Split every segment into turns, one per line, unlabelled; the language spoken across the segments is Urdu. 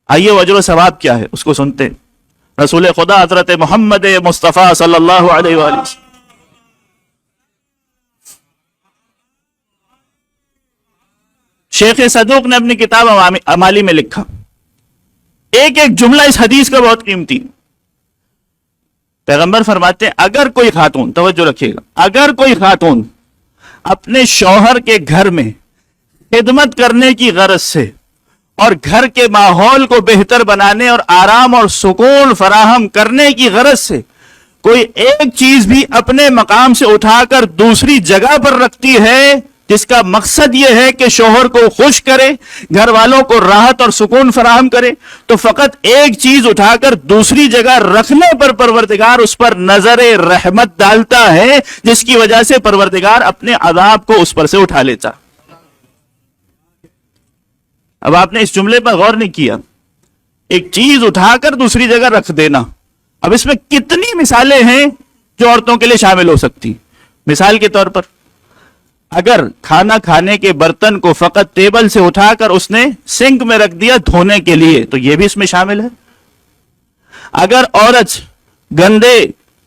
آئیے اجر و ثواب کیا ہے اس کو سنتے ہیں۔ رسول خدا حضرت محمد مصطفیٰ صلی اللہ علیہ وآلہ وسلم شیخ صدوق نے اپنی کتاب امالی میں لکھا، ایک ایک جملہ اس حدیث کا بہت قیمتی۔ پیغمبر فرماتے ہیں اگر کوئی خاتون، توجہ رکھیے گا، اگر کوئی خاتون اپنے شوہر کے گھر میں خدمت کرنے کی غرض سے اور گھر کے ماحول کو بہتر بنانے اور آرام اور سکون فراہم کرنے کی غرض سے کوئی ایک چیز بھی اپنے مقام سے اٹھا کر دوسری جگہ پر رکھتی ہے جس کا مقصد یہ ہے کہ شوہر کو خوش کرے، گھر والوں کو راحت اور سکون فراہم کرے، تو فقط ایک چیز اٹھا کر دوسری جگہ رکھنے پر پروردگار اس پر نظر رحمت ڈالتا ہے، جس کی وجہ سے پروردگار اپنے عذاب کو اس پر سے اٹھا لیتا۔ اب آپ نے اس جملے پر غور نہیں کیا، ایک چیز اٹھا کر دوسری جگہ رکھ دینا۔ اب اس میں کتنی مثالیں ہیں جو عورتوں کے لیے شامل ہو سکتی۔ مثال کے طور پر اگر کھانا کھانے کے برتن کو فقط ٹیبل سے اٹھا کر اس نے سنک میں رکھ دیا دھونے کے لیے تو یہ بھی اس میں شامل ہے۔ اگر عورت گندے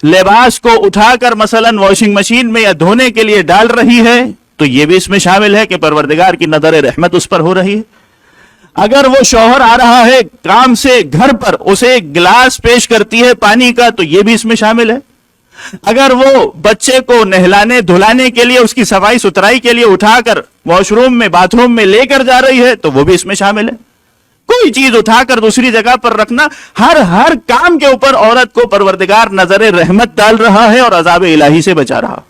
لباس کو اٹھا کر مثلا واشنگ مشین میں یا دھونے کے لیے ڈال رہی ہے تو یہ بھی اس میں شامل ہے کہ پروردگار کی نظر رحمت اس پر ہو رہی ہے۔ اگر وہ شوہر آ رہا ہے کام سے گھر پر، اسے ایک گلاس پیش کرتی ہے پانی کا تو یہ بھی اس میں شامل ہے۔ اگر وہ بچے کو نہلانے دھلانے کے لیے، اس کی صفائی ستھرائی کے لیے اٹھا کر واش روم میں باتھ روم میں لے کر جا رہی ہے تو وہ بھی اس میں شامل ہے۔ کوئی چیز اٹھا کر دوسری جگہ پر رکھنا، ہر کام کے اوپر عورت کو پروردگار نظر رحمت ڈال رہا ہے اور عذاب الہی سے بچا رہا۔